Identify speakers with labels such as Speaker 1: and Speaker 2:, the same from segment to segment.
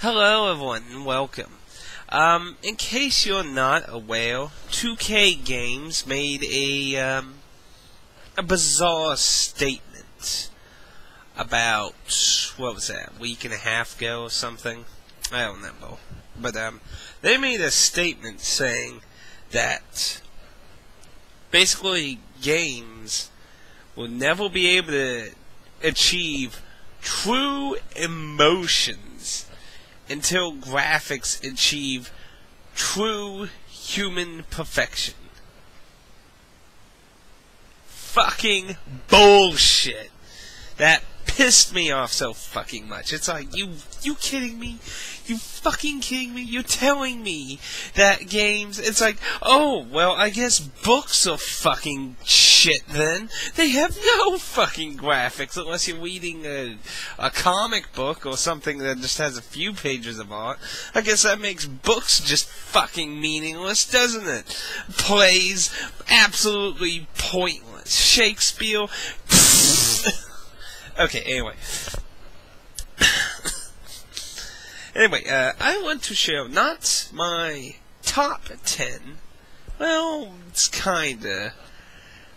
Speaker 1: Hello everyone and welcome. In case you're not aware, 2K Games made a bizarre statement about, what was that, a week and a half ago or something? I don't remember. But they made a statement saying that basically games will never be able to achieve true emotions until graphics achieve true human perfection. Fucking bullshit. That pissed me off so fucking much. It's like, you kidding me? You fucking kidding me? You're telling me that games, it's like, oh, well, I guess books are fucking shit then. They have no fucking graphics unless you're reading a comic book or something that just has a few pages of art. I guess that makes books just fucking meaningless, doesn't it? Plays, absolutely pointless. Shakespeare, okay, anyway. Anyway, I want to share not my top 10. Well, it's kinda.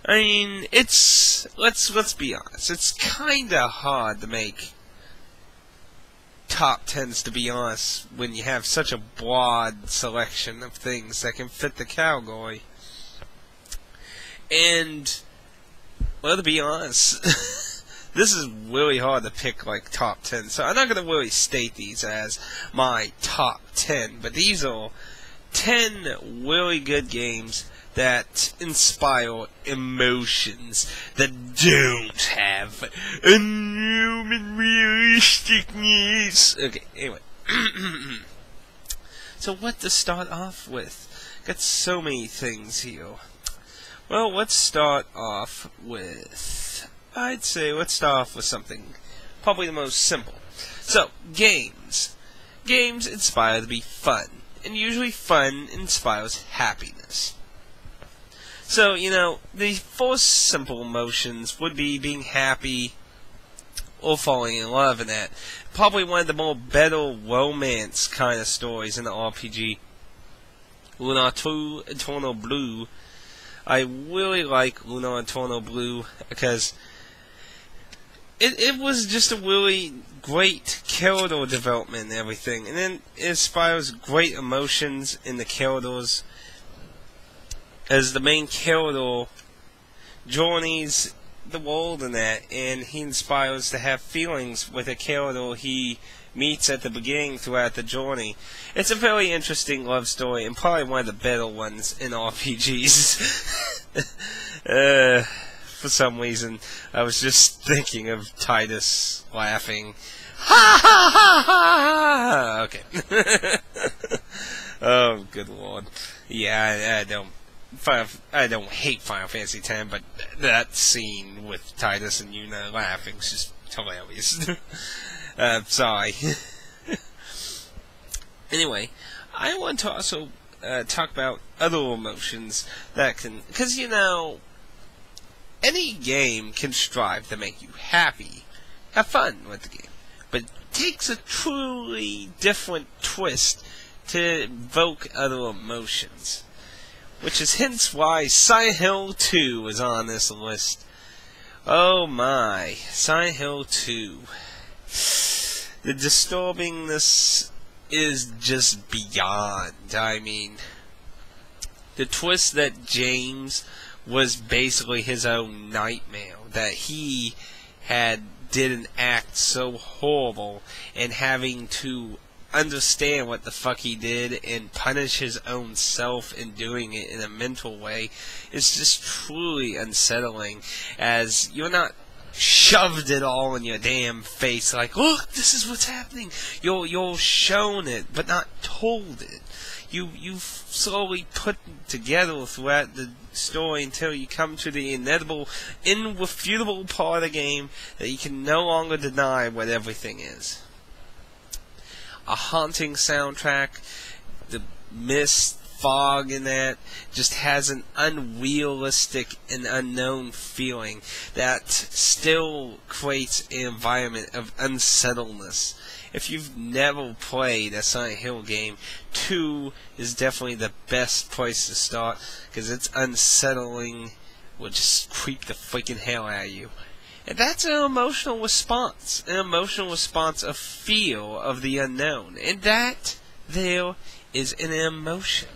Speaker 1: I mean, it's let's be honest. It's kinda hard to make top 10s, to be honest, when you have such a broad selection of things that can fit the category. And, well, to be honest, this is really hard to pick, like, top 10, so I'm not going to really state these as my top 10, but these are 10 really good games that inspire emotions that don't have a human realisticness. Okay, anyway. So what to start off with? Got so many things here. Well, let's start off with, I'd say, let's start off with something probably the most simple. So, games. Games inspire to be fun, and usually fun inspires happiness. So, you know, the first simple emotions would be being happy or falling in love, and that. Probably one of the more better romance kind of stories in the RPG. Lunar 2 Eternal Blue. I really like Lunar Eternal Blue because it was just a really great character development and everything. And then it inspires great emotions in the characters as the main character journeys the world in that, and he inspires to have feelings with a character he meets at the beginning throughout the journey. It's a very interesting love story, and probably one of the better ones in RPGs. For some reason, I was just thinking of Titus laughing. Ha ha ha ha! Okay. Oh, good lord. Yeah, I don't hate Final Fantasy X, but that scene with Titus and Yuna laughing is just hilarious. Sorry. Anyway, I want to also talk about other emotions that can, because, you know, any game can strive to make you happy, have fun with the game, but it takes a truly different twist to evoke other emotions, which is hence why Silent Hill 2 is on this list. Oh my, Silent Hill 2. The disturbingness is just beyond. I mean, the twist that James was basically his own nightmare, that he did an act so horrible, and having to understand what the fuck he did and punish his own self in doing it in a mental way is just truly unsettling, as you're not shoved it all in your damn face like, look, this is what's happening. You're shown it, but not told it. You slowly put it together throughout the story until you come to the inevitable, irrefutable part of the game that you can no longer deny what everything is. A haunting soundtrack, the mist, fog in that just has an unrealistic and unknown feeling that still creates an environment of unsettledness if you've never played a Silent Hill game, 2 is definitely the best place to start, because it's unsettling, will just creep the freaking hell out of you. And that's an emotional response of fear of the unknown, and that there is an emotion.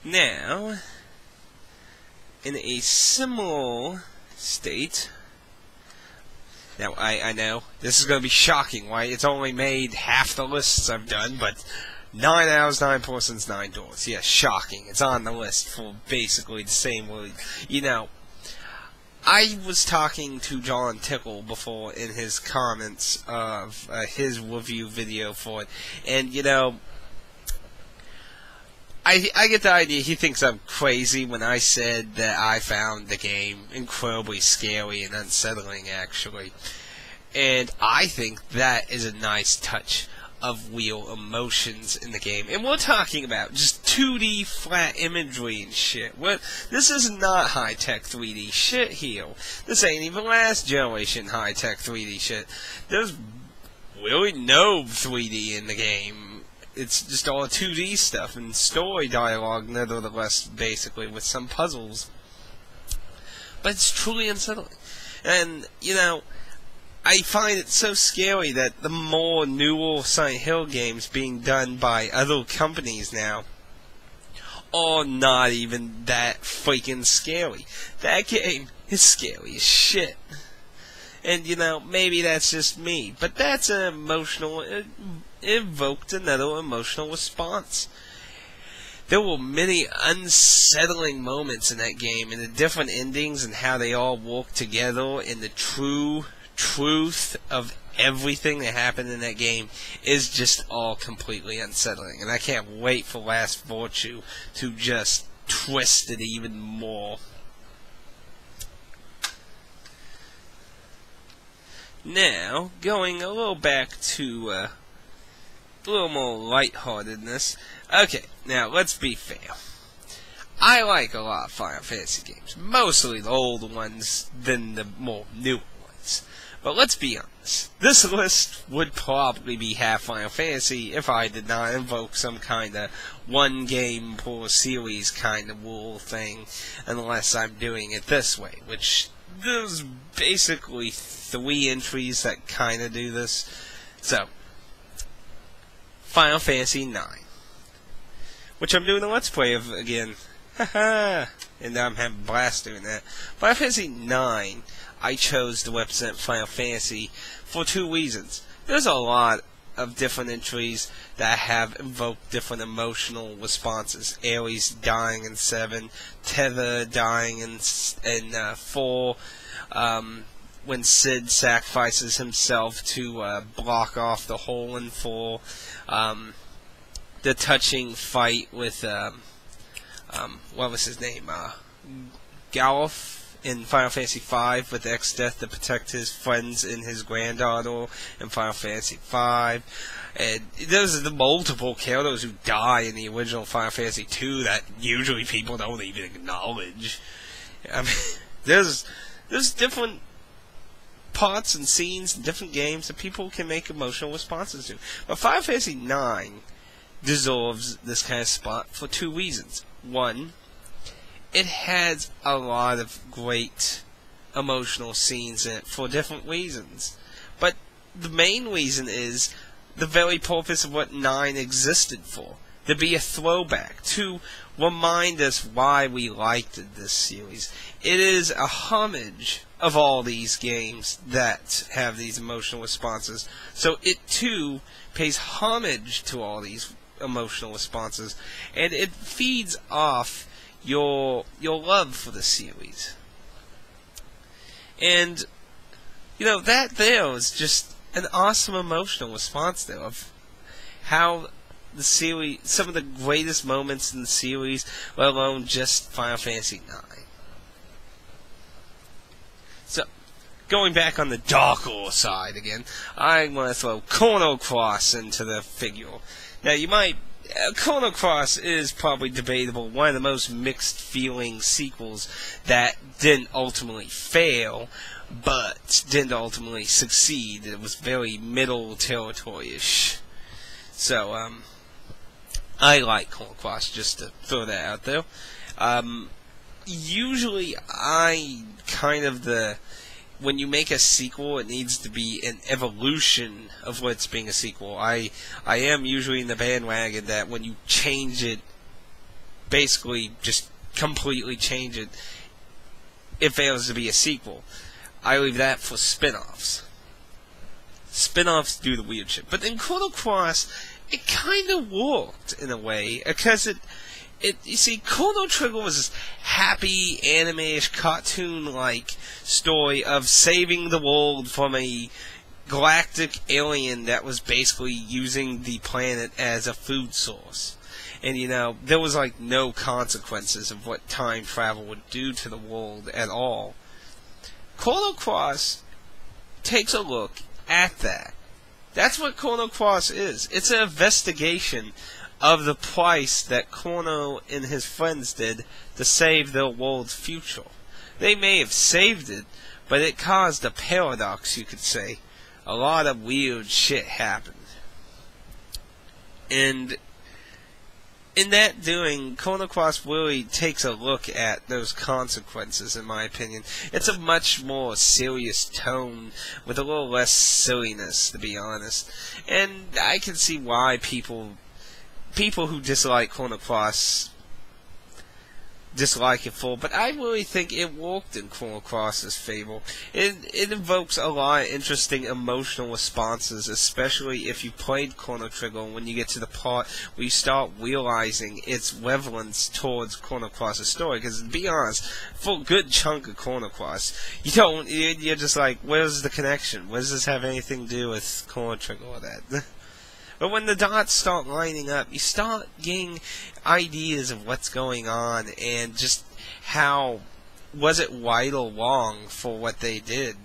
Speaker 1: Now, in a similar state, now I know this is going to be shocking, right? It's only made half the lists I've done, but 9 hours, 9 persons, 9 doors. Yeah, shocking. It's on the list for basically the same word. You know, I was talking to John Tickle before in his comments of his review video for it, and you know, I get the idea he thinks I'm crazy when I said that I found the game incredibly scary and unsettling, actually. And I think that is a nice touch of real emotions in the game. And we're talking about just 2D flat imagery and shit. This is not high-tech 3D shit here. This ain't even last generation high-tech 3D shit. There's really no 3D in the game. It's just all 2D stuff and story dialogue, nevertheless, basically, with some puzzles. But it's truly unsettling. And, you know, I find it so scary that the more newer Silent Hill games being done by other companies now are not even that freaking scary. That game is scary as shit. And, you know, maybe that's just me, but that's an emotional... It evoked another emotional response. There were many unsettling moments in that game, and the different endings and how they all work together, and the true truth of everything that happened in that game is just all completely unsettling. And I can't wait for Last Virtue to just twist it even more. Now, going a little back to a little more lightheartedness. Okay, now let's be fair. I like a lot of Final Fantasy games, mostly the older ones than the more new ones. But let's be honest, this list would probably be half Final Fantasy if I did not invoke some kind of one game per series kind of rule thing, unless I'm doing it this way, which there's basically 3 entries that kind of do this. So, Final Fantasy IX, which I'm doing a Let's Play of again. Haha! And I'm having a blast doing that. Final Fantasy IX, I chose to represent Final Fantasy for 2 reasons. There's a lot of different entries that have invoked different emotional responses. Ares dying in 7, Tether dying in 4, when Sid sacrifices himself to block off the hole in 4, the touching fight with what was his name? Galuf in Final Fantasy V with Exdeath to protect his friends and his granddaughter in Final Fantasy V. And there's the multiple characters who die in the original Final Fantasy II that usually people don't even acknowledge. I mean, there's different parts and scenes in different games that people can make emotional responses to. But Final Fantasy IX deserves this kind of spot for 2 reasons. One, it has a lot of great emotional scenes in it for different reasons. But the main reason is the very purpose of what 9 existed for. To be a throwback, to remind us why we liked this series. It is a homage of all these games that have these emotional responses. So it too pays homage to all these emotional responses, and it feeds off your love for the series. And you know, that there is just an awesome emotional response there of how the series, some of the greatest moments in the series, let alone just Final Fantasy IX. So, going back on the darker side again, I want to throw Chrono Cross into the figure. Now, you might... Chrono Cross is probably debatable, one of the most mixed-feeling sequels that didn't ultimately fail, but didn't ultimately succeed. It was very middle territory-ish. So, I like Chrono Cross, just to throw that out there. Usually, when you make a sequel, it needs to be an evolution of what's being a sequel. I am usually in the bandwagon that when you change it, basically just completely change it, it fails to be a sequel. I leave that for spin-offs. Spin-offs do the weird shit. But in Chrono Cross, it kind of worked in a way, because you see, Chrono Trigger was this happy, anime-ish, cartoon-like story of saving the world from a galactic alien that was basically using the planet as a food source. And, there was, no consequences of what time travel would do to the world at all. Chrono Cross takes a look at that. That's what Chrono Cross is. It's an investigation of the price that Chrono and his friends did to save their world's future. They may have saved it, but it caused a paradox, you could say. A lot of weird shit happened. And in that doing, Chrono Cross really takes a look at those consequences, in my opinion. It's a much more serious tone, with a little less silliness, to be honest. And I can see why people who dislike Chrono Cross dislike it for, but I really think it worked in Chrono Cross's favor. It evokes a lot of interesting emotional responses, especially if you played Chrono Trigger when you get to the part where you start realizing its relevance towards Chrono Cross's story. Because to be honest, for a good chunk of Chrono Cross, you're just like, where's the connection? What does this have anything to do with Chrono Trigger or that? But when the dots start lining up, you start getting ideas of what's going on and just how, was it right or wrong for what they did?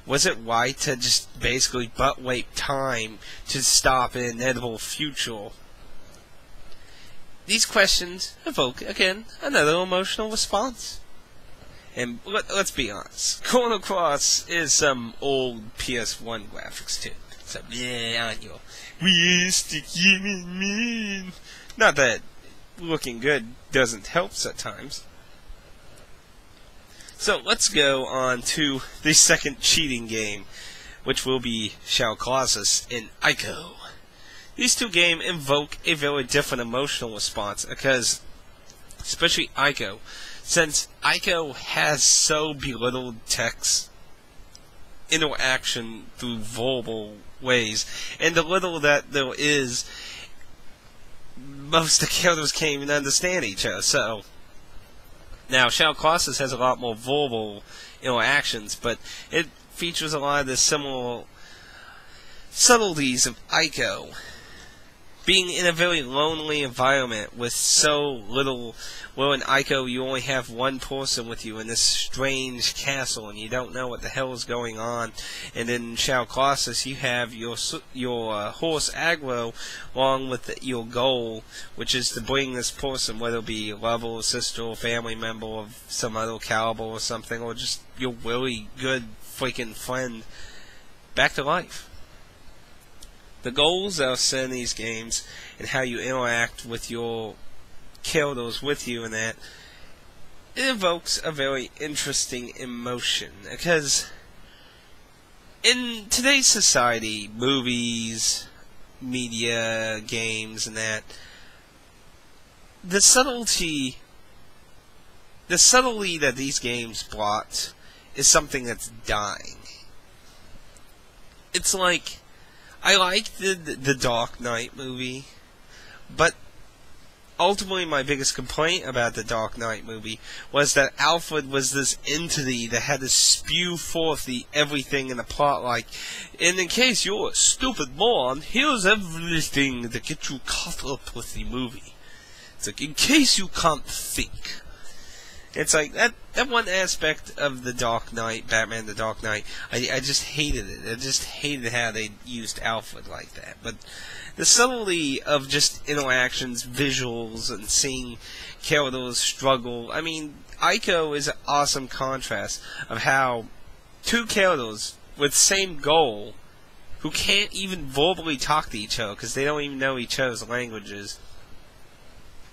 Speaker 1: Was it right to just basically butt wait time to stop an inevitable future? These questions evoke, again, another emotional response. And let's be honest, Chrono Cross is some old PS1 graphics too. So, aren't you? Realistic human man. Not that looking good doesn't help at times. So let's go on to the second cheating game, which will be Shao Colossus and Ico. These two games invoke a very different emotional response, because, especially Ico, since Ico has so belittled text interaction through verbal ways, and the little that there is, most of the characters can't even understand each other. So now Shao Colossus has a lot more verbal interactions, but it features a lot of the similar subtleties of Ico. Being in a very lonely environment with so little, well, in Ico you only have one person with you in this strange castle and you don't know what the hell is going on. And in Shao Colossus you have your horse Agro along with your goal, which is to bring this person, whether it be a lover or sister or family member of some other caliber or something, or just your really good freaking friend, back to life. The goals that are set in these games and how you interact with your characters with you and that, it evokes a very interesting emotion. Because in today's society, movies, media, games and that, the subtlety that these games brought is something that's dying. It's like, I liked the Dark Knight movie, but ultimately my biggest complaint about the Dark Knight movie was that Alfred was this entity that had to spew forth everything in the plot, like, and in case you're a stupid moron, here's everything to get you caught up with the movie. It's like, in case you can't think. It's like, that one aspect of the Dark Knight, Batman the Dark Knight, I just hated it. I just hated how they used Alfred like that. But the subtlety of just interactions, visuals, and seeing characters struggle, I mean, Ico is an awesome contrast of how two characters with same goal who can't even verbally talk to each other because they don't even know each other's languages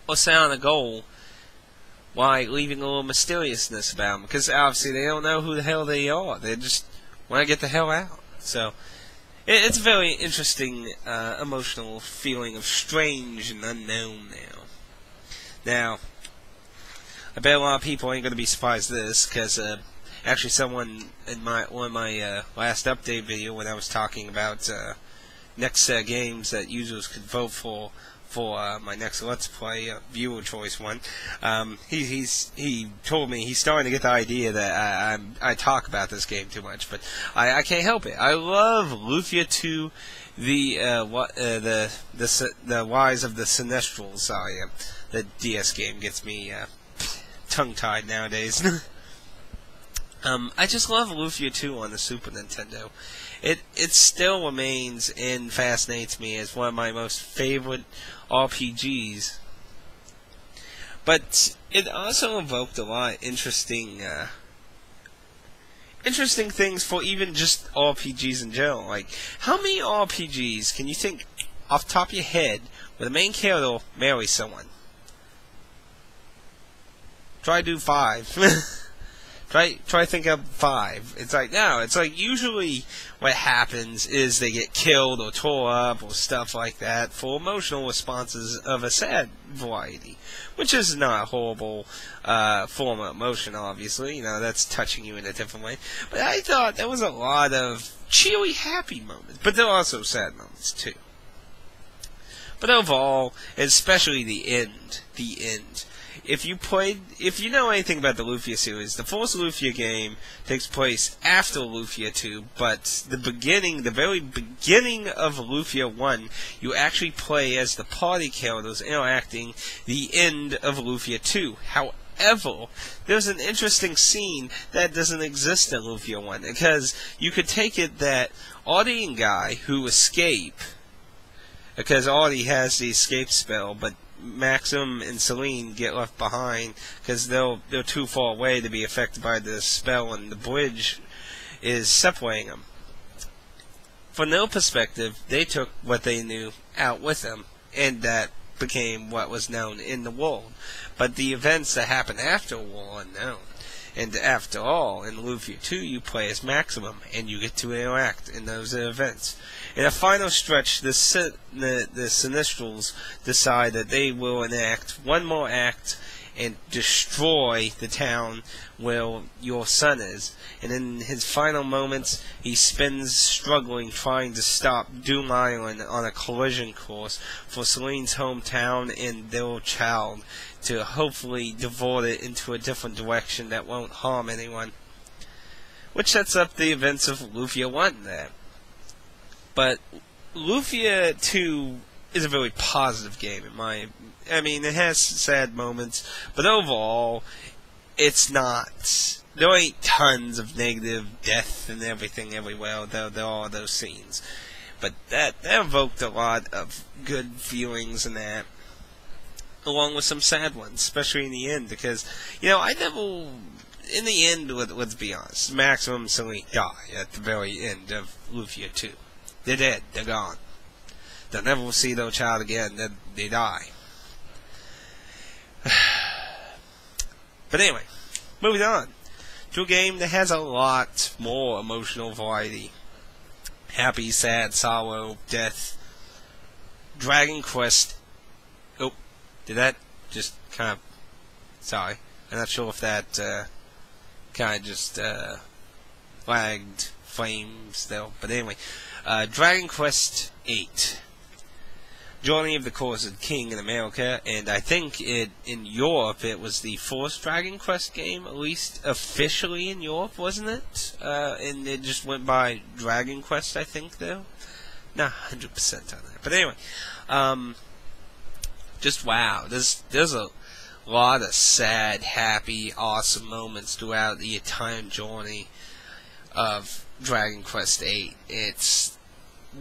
Speaker 1: or say on a goal, while leaving a little mysteriousness about them, because obviously they don't know who the hell they are. They just want to get the hell out. So it's a very interesting emotional feeling of strange and unknown now. Now, I bet a lot of people ain't going to be surprised at this, because actually someone in one of my last update video, when I was talking about next games that users could vote for my next Let's Play, viewer choice one, he told me he's starting to get the idea that I talk about this game too much, but I can't help it. I love Lufia 2, the Rise of the Sinistrals. The DS game gets me tongue-tied nowadays. I just love Lufia 2 on the Super Nintendo. It still remains and fascinates me as one of my most favorite RPGs. But it also evoked a lot of interesting things for even just RPGs in general. Like, how many RPGs can you think off the top of your head where the main character marries someone? Try to do 5. Try to think of 5. It's like, no, it's like usually what happens is they get killed or tore up or stuff like that for emotional responses of a sad variety, which is not a horrible form of emotion, obviously. You know, that's touching you in a different way. But I thought there was a lot of cheery, happy moments, but there are also sad moments too. But overall, especially the end. If you know anything about the Lufia series, the first Lufia game takes place after Lufia 2, but the very beginning of Lufia 1, you actually play as the party characters interacting the end of Lufia 2. However, there's an interesting scene that doesn't exist in Lufia 1, because you could take it that Audie and Guy, who escape, because Audie has the escape spell, but Maxim and Celine get left behind because they're too far away to be affected by the spell, and the bridge is separating them. From their perspective, they took what they knew out with them, and that became what was known in the world. But the events that happened after were unknown. And after all, in Lufia 2, you play as Maximum, and you get to interact in those events. In a final stretch, the Sinistrals decide that they will enact one more act and destroy the town where your son is. And in his final moments, he spends struggling trying to stop Doom Island on a collision course for Celine's hometown and their child, to hopefully divert it into a different direction that won't harm anyone. Which sets up the events of Lufia 1 there. But Lufia 2 is a very positive game I mean, it has sad moments, but overall, it's not. There ain't tons of negative death and everything everywhere, though there are those scenes. But that evoked a lot of good feelings in that, along with some sad ones, especially in the end, because, you know, in the end, let's be honest, Maximum and Celine die at the very end of Lufia 2. They're dead, they're gone. They'll never see their child again, they die. But anyway, moving on to a game that has a lot more emotional variety. Happy, sad, sorrow, death. Dragon Quest. Oh, did that just kind of... Sorry. I'm not sure if that kind of just lagged frames though. But anyway, Dragon Quest 8. Journey of the Cursed King in America, and I think in Europe it was the first Dragon Quest game, at least officially in Europe, wasn't it? And it just went by Dragon Quest, I think, though. Not 100% on that. But anyway, just wow. There's a lot of sad, happy, awesome moments throughout the entire journey of Dragon Quest 8. It's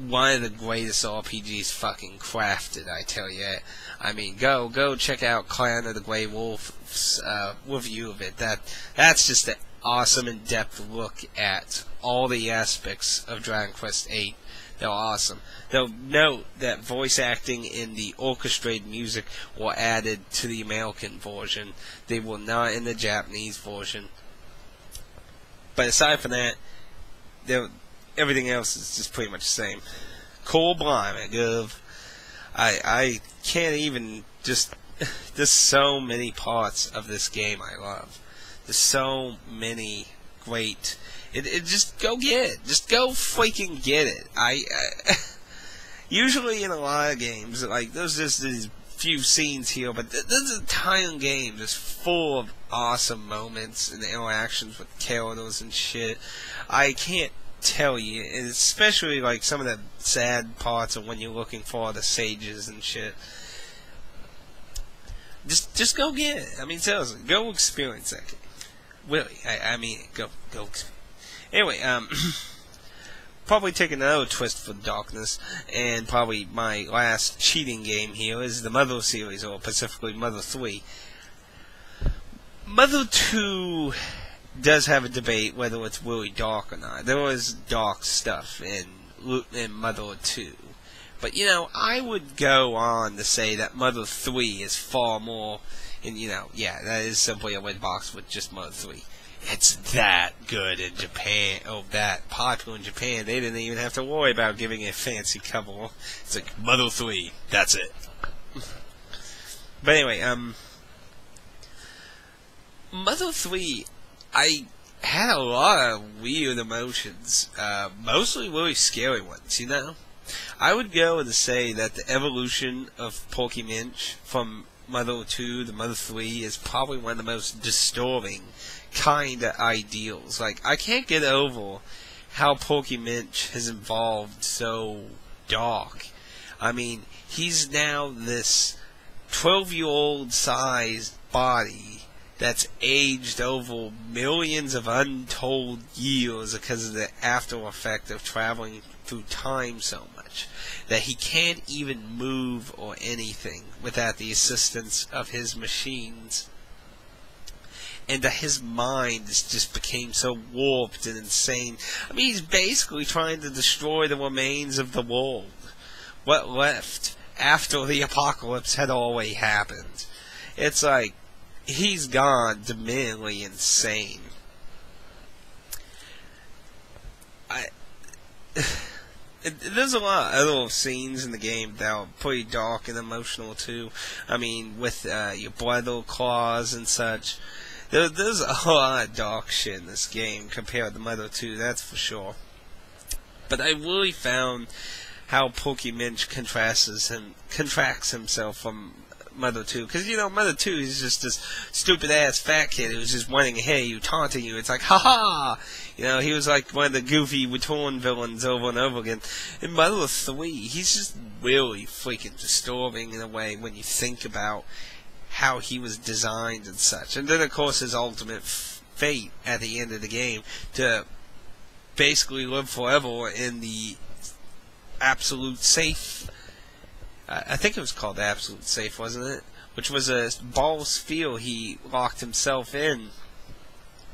Speaker 1: one of the greatest RPGs fucking crafted, I tell you. I mean, go check out Clan of the Grey Wolf's review of it. That's just an awesome in-depth look at all the aspects of Dragon Quest VIII. They're awesome. They'll note that voice acting in the orchestrated music were added to the American version. They were not in the Japanese version. But aside from that, everything else is just pretty much the same. Cool blimey, Gov. I can't even just... There's so many parts of this game I love. There's so many great... just go get it. Just go freaking get it. Usually in a lot of games, like, there's just these few scenes here, but there's an entire game just full of awesome moments and interactions with characters and shit. I can't tell you, and especially like some of the sad parts of when you're looking for the sages and shit. Just go get it. I mean, seriously, go experience that game. Really, I mean, go experience. Anyway, probably take another twist for darkness, and probably my last cheating game here is the Mother series, or specifically Mother 3. Mother 2 does have a debate whether it's really dark or not. There was dark stuff in Mother 2. But, you know, I would go on to say that Mother 3 is far more, and, you know, yeah, that is simply a red box with just Mother 3. It's that good in Japan, that popular in Japan, they didn't even have to worry about giving it a fancy cover. It's like, Mother 3, that's it. But anyway, Mother 3, I had a lot of weird emotions, mostly really scary ones, you know? I would go to say that the evolution of Porky Minch from Mother 2 to Mother 3 is probably one of the most disturbing kind of ideals. Like, I can't get over how Porky Minch has evolved so dark. I mean, he's now this 12-year-old sized body that's aged over millions of untold years because of the after effect of traveling through time so much that he can't even move or anything without the assistance of his machines. And that his mind just became so warped and insane. I mean, he's basically trying to destroy the remains of the world. What left after the apocalypse had already happened. It's like, he's gone dementally insane. There's a lot of other scenes in the game that are pretty dark and emotional too. I mean, with your brother claws and such. There's a lot of dark shit in this game compared to Mother 2, that's for sure. But I really found how Porky Minch contracts himself from Mother 2. Because, you know, Mother 2 is just this stupid-ass fat kid who's just running ahead of you, taunting you. It's like, ha-ha! You know, he was like one of the goofy return villains over and over again. In Mother 3, he's just really freaking disturbing in a way when you think about how he was designed and such. And then, of course, his ultimate fate at the end of the game to basically live forever in the absolute safe. I think it was called Absolute Safe, wasn't it? Which was a ball sphere he locked himself in.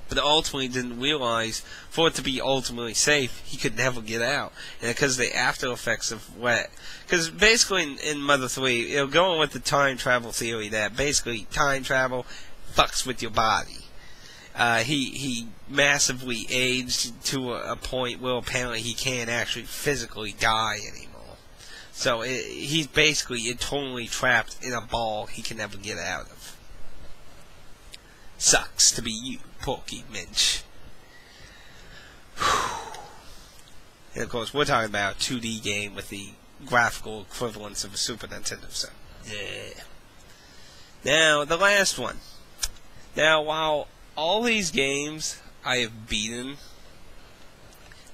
Speaker 1: But ultimately didn't realize, for it to be ultimately safe, he could never get out. And because the after effects of what... Because basically in Mother 3, it'll go on with the time travel theory that basically time travel fucks with your body. He massively aged to a point where apparently he can't actually physically die anymore. So he's basically eternally trapped in a ball he can never get out of. Sucks to be you, Porky Minch. And of course, we're talking about a 2D game with the graphical equivalence of a Super Nintendo. So, yeah. Now, the last one. Now, while all these games I have beaten,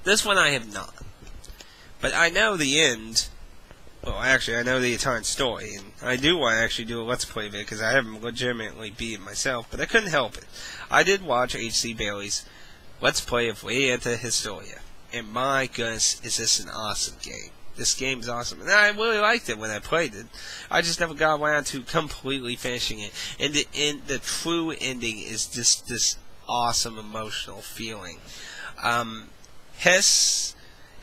Speaker 1: this one I have not. But I know the end. Well, actually, I know the entire story, and I do want to actually do a Let's Play of it, because I haven't legitimately beat it myself, but I couldn't help it. I did watch H.C. Bailey's Let's Play of Way into Historia, and my goodness, is this an awesome game. This game is awesome, and I really liked it when I played it. I just never got around to completely finishing it, and the true ending is just this awesome emotional feeling. Hess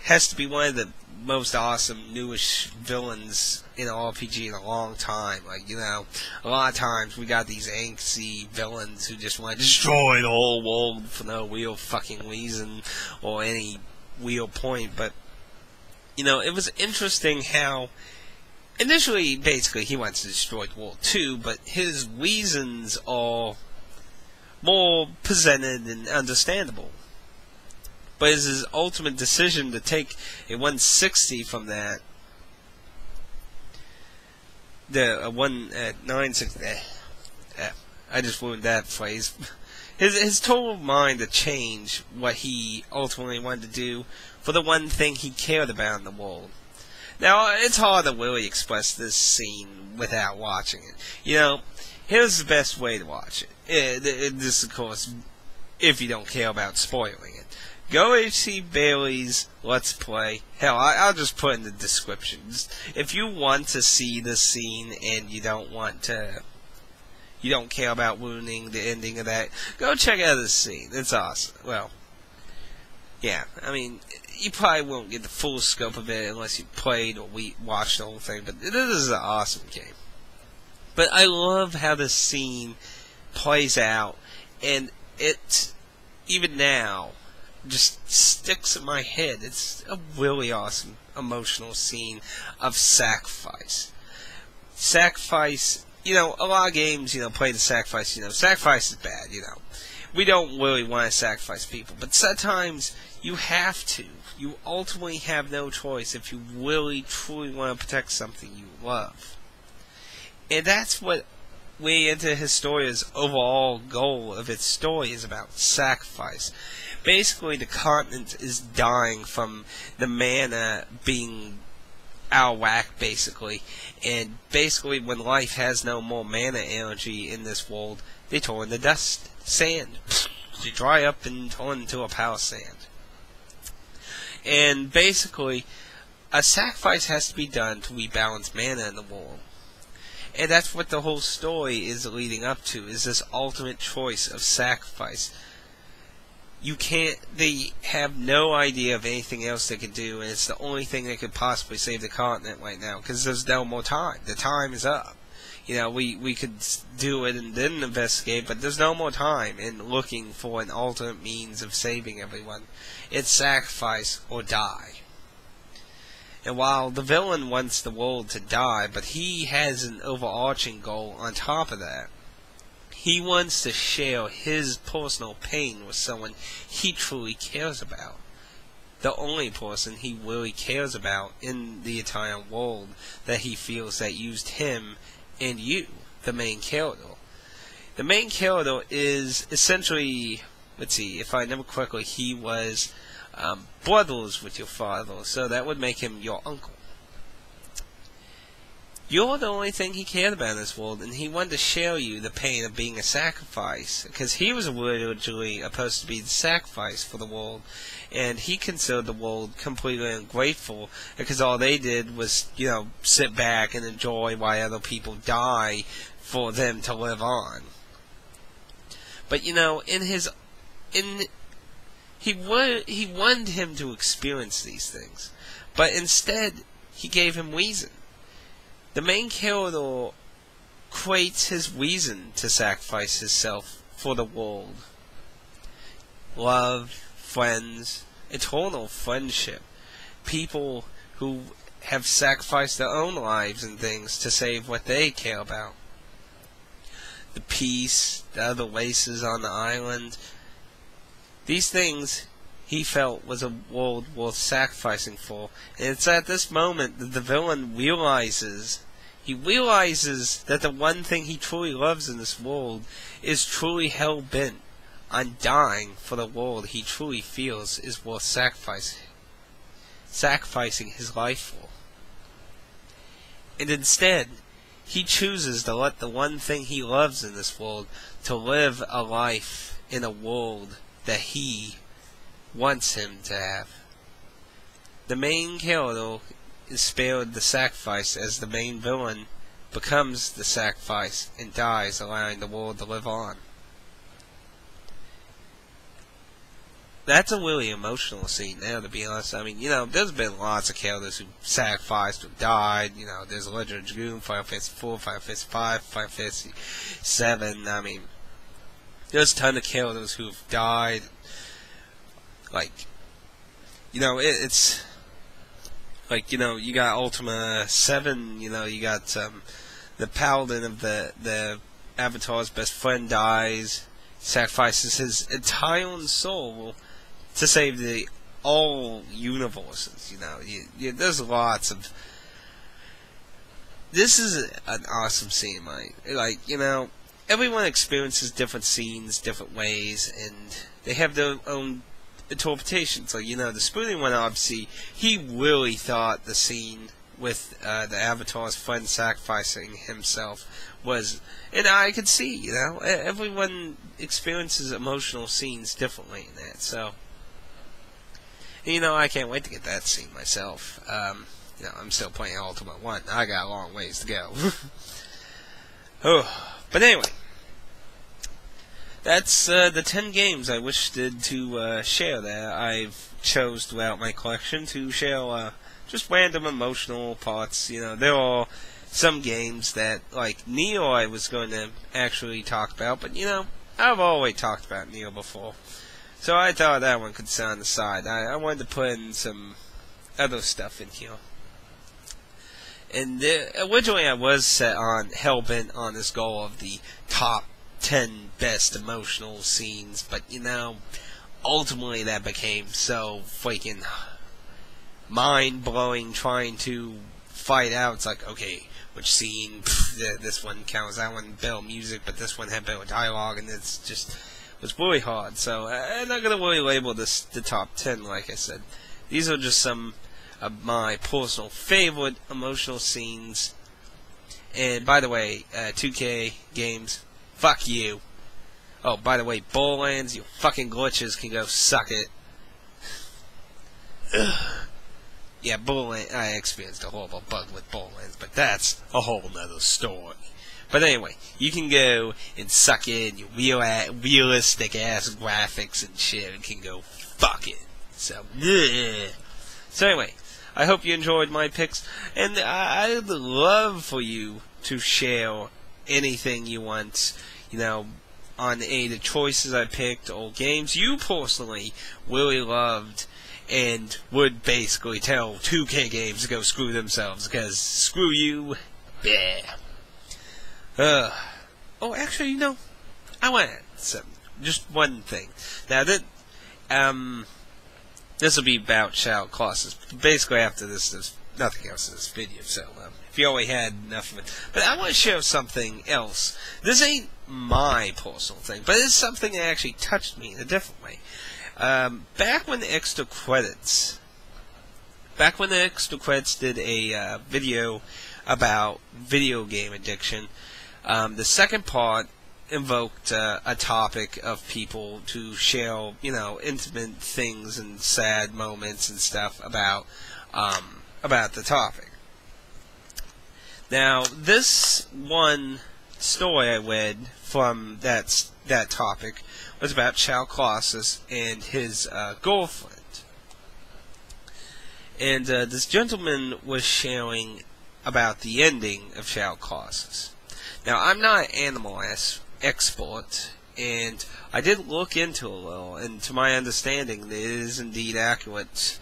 Speaker 1: has to be one of the most awesome, newish villains in an RPG in a long time. Like, you know, a lot of times we got these angsty villains who just want to destroy the whole world for no real fucking reason or any real point. But, you know, it was interesting how initially, basically, he wants to destroy the world too, but his reasons are more presented and understandable. But it's his ultimate decision to take a 160 from that, the 960. I just ruined that phrase. His total mind to change what he ultimately wanted to do for the one thing he cared about in the world. Now, it's hard to really express this scene without watching it. You know, here's the best way to watch it. This, of course, if you don't care about spoiling it. Go H.C. Bailey's Let's Play. Hell, I'll just put in the description. If you want to see this scene and you don't care about ruining the ending of that, go check out this scene. It's awesome. Well, yeah, I mean, you probably won't get the full scope of it unless you played or watched the whole thing, but this is an awesome game. But I love how this scene plays out, and it, even now, just sticks in my head. It's a really awesome emotional scene of sacrifice. Sacrifice, you know, a lot of games, you know, play the sacrifice, you know, sacrifice is bad, you know. We don't really want to sacrifice people, but sometimes you have to. You ultimately have no choice if you really, truly want to protect something you love. And that's what way into Historia's overall goal of its story is about, sacrifice. Basically, the continent is dying from the mana being out of whack, basically. And basically, when life has no more mana energy in this world, they turn to dust, sand. They dry up and turn into a pile of sand. And basically, a sacrifice has to be done to rebalance mana in the world. And that's what the whole story is leading up to, is this ultimate choice of sacrifice. They have no idea of anything else they can do, and it's the only thing that could possibly save the continent right now, because there's no more time. The time is up. You know, we could do it and then investigate, but there's no more time in looking for an alternate means of saving everyone. It's sacrifice or die. And while the villain wants the world to die, but he has an overarching goal on top of that. He wants to share his personal pain with someone he truly cares about. The only person he really cares about in the entire world that he feels that used him and you, the main character. The main character is essentially, let's see, if I remember correctly, he was brothers with your father, so that would make him your uncle. You're the only thing he cared about in this world, and he wanted to share you the pain of being a sacrifice, because he was originally supposed to be the sacrifice for the world, and he considered the world completely ungrateful, because all they did was, you know, sit back and enjoy while other people die for them to live on. But, you know, he wanted him to experience these things, but instead, he gave him reason. The main character creates his reason to sacrifice himself for the world. Love, friends, eternal friendship. People who have sacrificed their own lives and things to save what they care about. The peace, the other races on the island. These things he felt was a world worth sacrificing for. And it's at this moment that the villain realizes that the one thing he truly loves in this world is truly hell-bent on dying for the world he truly feels is worth sacrificing his life for. And instead, he chooses to let the one thing he loves in this world to live a life in a world that he wants him to have. The main character is spared the sacrifice as the main villain becomes the sacrifice and dies, allowing the world to live on. that's a really emotional scene now, to be honest. I mean, there's been lots of characters who sacrificed, who died. There's Legend of Dragoon, Final Fantasy 4, Final Fantasy 5, Final Fantasy 7. I mean, there's a ton of characters who've died. Like, it's like, you got Ultima 7, you got the paladin of the Avatar's best friend dies, sacrifices his entire soul to save all universes. There's lots of. This is an awesome scene, everyone experiences different scenes, different ways, and they have their own interpretations. The Spooning one, obviously, he really thought the scene with the Avatar's friend sacrificing himself was, and I could see, everyone experiences emotional scenes differently in that, so. I can't wait to get that scene myself. I'm still playing Ultima 1. I got a long ways to go. But anyway, that's the 10 games I wished to share there. I've chose throughout my collection to share just random emotional parts. There are some games that, like Neo, I was going to actually talk about, but I've always talked about Neo before. So I thought that one could sit on the side. I wanted to put in some other stuff in here. And originally I was set on, hell-bent on this goal of the top 10 best emotional scenes, but ultimately that became so freaking mind-blowing trying to fight out. It's like, okay, which scene, this one counts, that one better music, but this one had better dialogue, and it's just. Was really hard, so I'm not going to really label this the top 10, like I said. These are just some of my personal favorite emotional scenes. And by the way, 2K games, fuck you. Oh, by the way, Borderlands, you fucking glitches can go suck it. Yeah, Borderlands, I experienced a horrible bug with Borderlands, but that's a whole nother story. But anyway, you can go and suck in your realistic ass graphics and shit and can go fuck it. So, yeah. So anyway, I hope you enjoyed my picks, and I'd love for you to share anything you want, on any of the choices I picked or games you personally really loved and would basically tell 2K games to go screw themselves, because screw you, yeah. Actually, I want just one thing. Now, this will be about child classes. Basically, after this, there's nothing else in this video, so, if you already had enough of it. But I want to share something else. This ain't my personal thing, but it's something that actually touched me in a different way. Back when the Extra Credits did a video about video game addiction, the second part invoked a topic of people to share, intimate things and sad moments and stuff about the topic. Now, this one story I read from that topic was about Child Colossus and his girlfriend. And this gentleman was sharing about the ending of Child Colossus. Now, I'm not an animal expert, and I did look into it a little, and to my understanding, it is indeed accurate.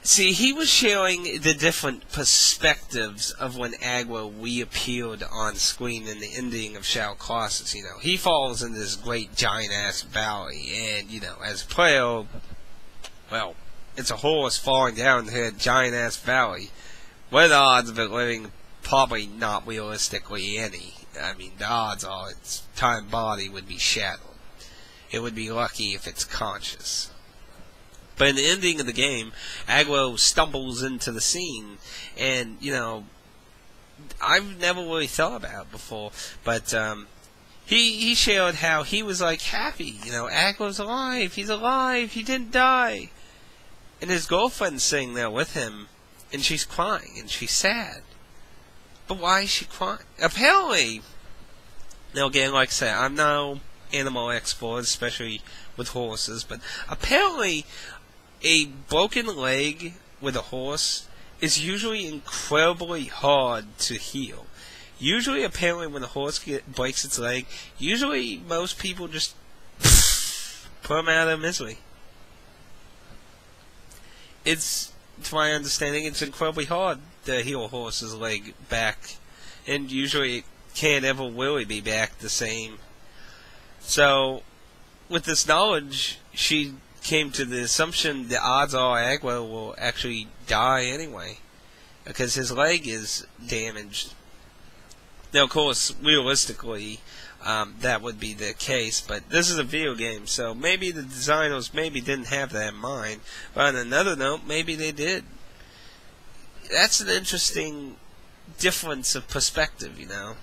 Speaker 1: See, he was sharing the different perspectives of when Agua reappeared on screen in the ending of Child Colossus. He falls in this great giant-ass valley, and, as a player, well, it's a horse falling down the giant-ass valley. What are the odds of it living? Probably not realistically any. I mean, the odds are its time body would be shattered. It would be lucky if it's conscious. But in the ending of the game, Agua stumbles into the scene, and, I've never really thought about it before, but, he shared how he was, happy. Agua's alive, he's alive, he didn't die. And his girlfriend's sitting there with him, and she's crying, and she's sad. But why is she crying? Apparently, now again, like I said, I'm no animal expert, especially with horses, but apparently a broken leg with a horse is usually incredibly hard to heal. Usually, apparently, when a horse breaks its leg, usually most people just put them out of misery. It's, to my understanding, it's incredibly hard to heal a horse's leg back, and usually it can't ever really be back the same. So, with this knowledge, she came to the assumption the odds are Agua will actually die anyway, because his leg is damaged. Now, of course, realistically, that would be the case, but this is a video game, so maybe the designers didn't have that in mind, but on another note, maybe they did. That's an interesting difference of perspective, you know.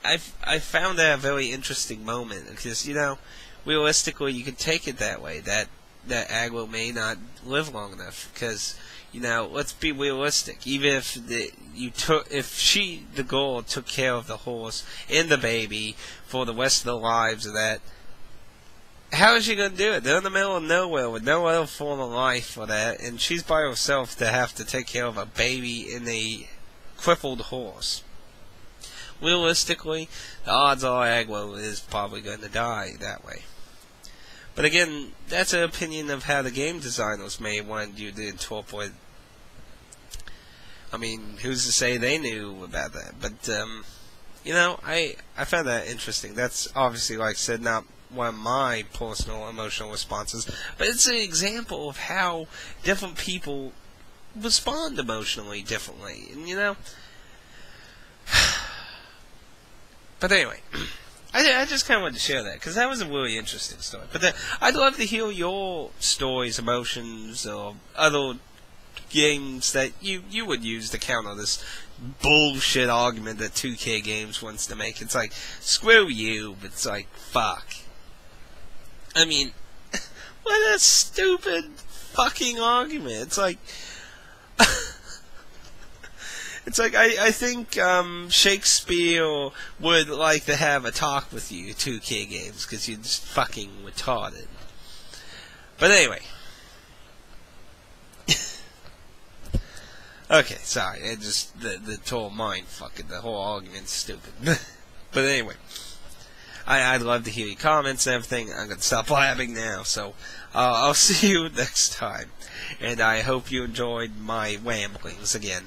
Speaker 1: I found that a very interesting moment, because, you know, realistically, you can take it that way, that Agua may not live long enough, because, you know, let's be realistic. Even if the girl took care of the horse and the baby for the rest of their lives of that, how is she going to do it? They're in the middle of nowhere with no other form of life for that, and she's by herself to have to take care of a baby and a crippled horse. Realistically, the odds are Agua is probably going to die that way. But again, that's an opinion of how the game designers may want you to interpret. I mean, who's to say they knew about that? But, you know, I found that interesting. That's obviously, like I said, not one of my personal emotional responses, but it's an example of how different people respond emotionally differently. And, you know, but anyway, I just kind of wanted to share that, because that was a really interesting story. But I'd love to hear your stories, emotions, or other games that you would use to counter this bullshit argument that 2K Games wants to make. It's like, screw you, but it's like, fuck. I mean, what a stupid fucking argument. It's like, it's like, I think Shakespeare would like to have a talk with you, 2K Games, because you're just fucking retarded. But anyway. Okay, sorry, it just, the total mind fucking, the whole argument's stupid. But anyway, I'd love to hear your comments and everything. I'm going to stop blabbing now, so I'll see you next time. And I hope you enjoyed my ramblings again.